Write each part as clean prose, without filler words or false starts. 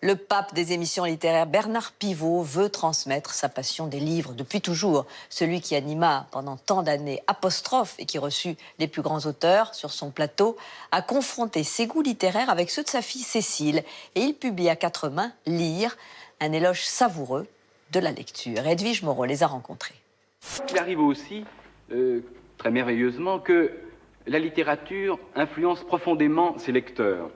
Le pape des émissions littéraires, Bernard Pivot, veut transmettre sa passion des livres depuis toujours. Celui qui anima pendant tant d'années Apostrophe et qui reçut les plus grands auteurs sur son plateau, a confronté ses goûts littéraires avec ceux de sa fille Cécile. Et il publie à quatre mains Lire, un éloge savoureux de la lecture. Edwige Moreau les a rencontrés. Il arrive aussi, très merveilleusement, que la littérature influence profondément ses lecteurs.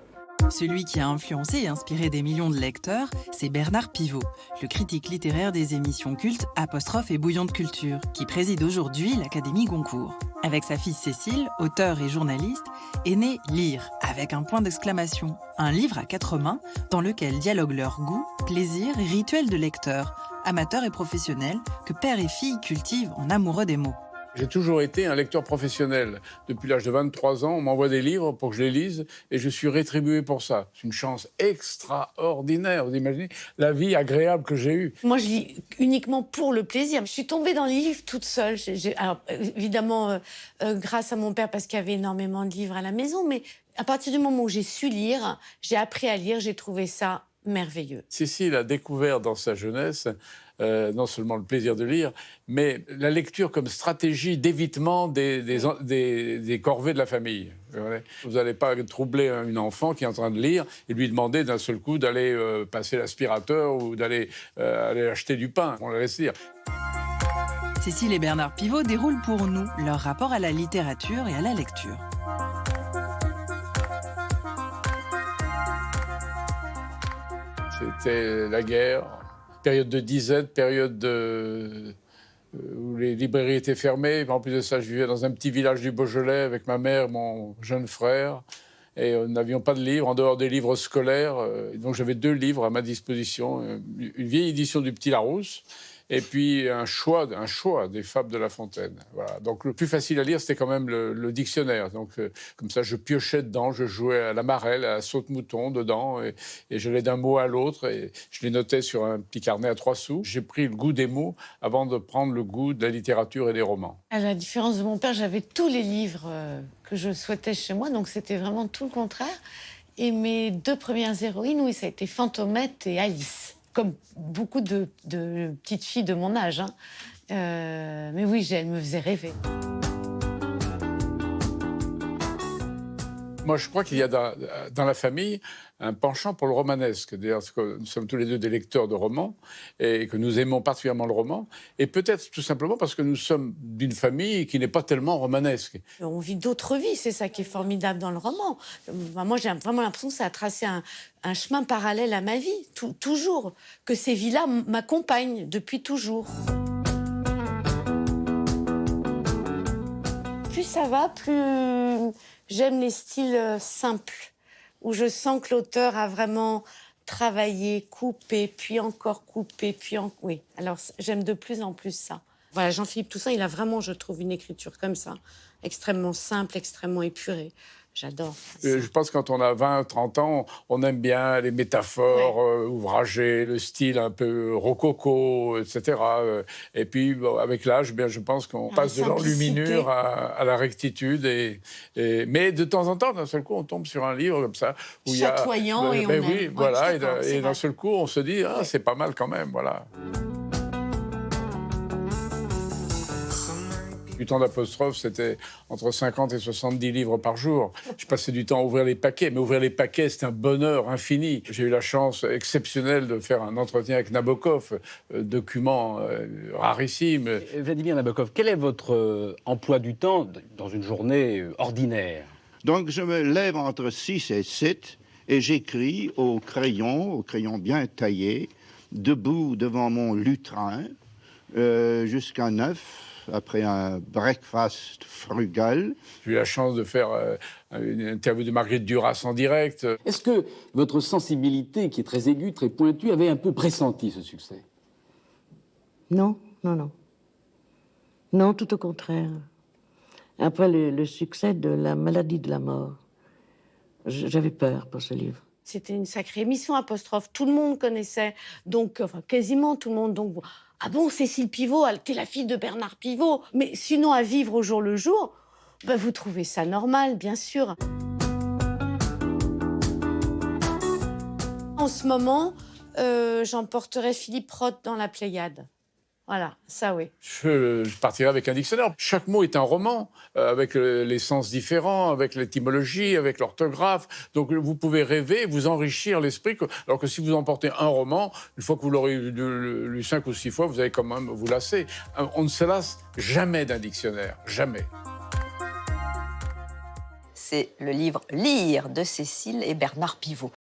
Celui qui a influencé et inspiré des millions de lecteurs, c'est Bernard Pivot, le critique littéraire des émissions cultes Apostrophe et Bouillon de culture, qui préside aujourd'hui l'Académie Goncourt. Avec sa fille Cécile, auteure et journaliste, est né Lire, avec un point d'exclamation. Un livre à quatre mains, dans lequel dialoguent leurs goûts, plaisirs et rituels de lecteurs, amateurs et professionnels, que père et fille cultivent en amoureux des mots. J'ai toujours été un lecteur professionnel. Depuis l'âge de 23 ans, on m'envoie des livres pour que je les lise et je suis rétribué pour ça. C'est une chance extraordinaire. Vous imaginez la vie agréable que j'ai eue. Moi, je lis uniquement pour le plaisir. Je suis tombée dans les livres toute seule. Alors, évidemment, grâce à mon père, parce qu'il y avait énormément de livres à la maison, mais à partir du moment où j'ai su lire, j'ai appris à lire, j'ai trouvé ça merveilleux. Cécile a découvert dans sa jeunesse non seulement le plaisir de lire, mais la lecture comme stratégie d'évitement des corvées de la famille. Vous n'allez pas troubler une enfant qui est en train de lire et lui demander d'un seul coup d'aller passer l'aspirateur ou d'aller aller acheter du pain. On la laisse lire. Cécile et Bernard Pivot déroulent pour nous leur rapport à la littérature et à la lecture. C'était la guerre. Période de disette, période où les librairies étaient fermées. En plus de ça, je vivais dans un petit village du Beaujolais avec ma mère, mon jeune frère. Et nous n'avions pas de livres, en dehors des livres scolaires. Donc j'avais deux livres à ma disposition. Une vieille édition du Petit Larousse et puis un choix des fables de La Fontaine. Voilà. Donc le plus facile à lire, c'était quand même le dictionnaire. Donc comme ça, je piochais dedans, je jouais à la marelle, à la saute-mouton dedans, et j'allais d'un mot à l'autre, et je les notais sur un petit carnet à 3 sous. J'ai pris le goût des mots avant de prendre le goût de la littérature et des romans. À la différence de mon père, j'avais tous les livres que je souhaitais chez moi, donc c'était vraiment tout le contraire. Et mes deux premières héroïnes, oui, ça a été Fantomette et Alice. Comme beaucoup de petites filles de mon âge. Hein. Mais oui, elle me faisait rêver. Moi, je crois qu'il y a dans la famille un penchant pour le romanesque. D'ailleurs, nous sommes tous les deux des lecteurs de romans et que nous aimons particulièrement le roman. Et peut-être tout simplement parce que nous sommes d'une famille qui n'est pas tellement romanesque. On vit d'autres vies, c'est ça qui est formidable dans le roman. Moi, j'ai vraiment l'impression que ça a tracé un chemin parallèle à ma vie, toujours. Que ces vies-là m'accompagnent depuis toujours. Plus ça va, plus j'aime les styles simples, où je sens que l'auteur a vraiment travaillé, coupé, puis encore coupé, Oui, alors j'aime de plus en plus ça. Voilà, Jean-Philippe Toussaint, il a vraiment, je trouve, une écriture comme ça, extrêmement simple, extrêmement épurée. J'adore. Je pense que quand on a 20, 30 ans, on aime bien les métaphores ouvragées, le style un peu rococo, etc. Et puis, bon, avec l'âge, bien, je pense qu'on passe de l'enluminure à la rectitude. Mais de temps en temps, d'un seul coup, on tombe sur un livre comme ça. Où chatoyant il y a, et on aime. Voilà, et d'un seul coup, on se dit, c'est pas mal quand même, voilà. Du temps d'Apostrophe, c'était entre 50 et 70 livres par jour. Je passais du temps à ouvrir les paquets, mais ouvrir les paquets, c'est un bonheur infini. J'ai eu la chance exceptionnelle de faire un entretien avec Nabokov, document rarissime. Vladimir Nabokov, quel est votre emploi du temps dans une journée ordinaire? Donc je me lève entre 6 et 7 et j'écris au crayon bien taillé, debout devant mon lutrin, jusqu'à 9. Après un breakfast frugal. J'ai eu la chance de faire une interview de Marguerite Duras en direct. Est-ce que votre sensibilité, qui est très aiguë, très pointue, avait un peu pressenti ce succès? Non. Non, tout au contraire. Après le succès de La maladie de la mort, j'avais peur pour ce livre. C'était une sacrée émission, Apostrophe. Tout le monde connaissait, donc, enfin, quasiment tout le monde. Donc, ah bon, Cécile Pivot, t'es la fille de Bernard Pivot. Mais sinon, à vivre au jour le jour, vous trouvez ça normal, bien sûr. En ce moment, j'emporterai Philippe Roth dans la Pléiade. Voilà, ça oui. Je partirai avec un dictionnaire. Chaque mot est un roman, avec les sens différents, avec l'étymologie, avec l'orthographe. Donc vous pouvez rêver, vous enrichir l'esprit. Alors que si vous emportez un roman, une fois que vous l'aurez lu 5 ou 6 fois, vous allez quand même vous lasser. On ne se lasse jamais d'un dictionnaire, jamais. C'est le livre Lire de Cécile et Bernard Pivot.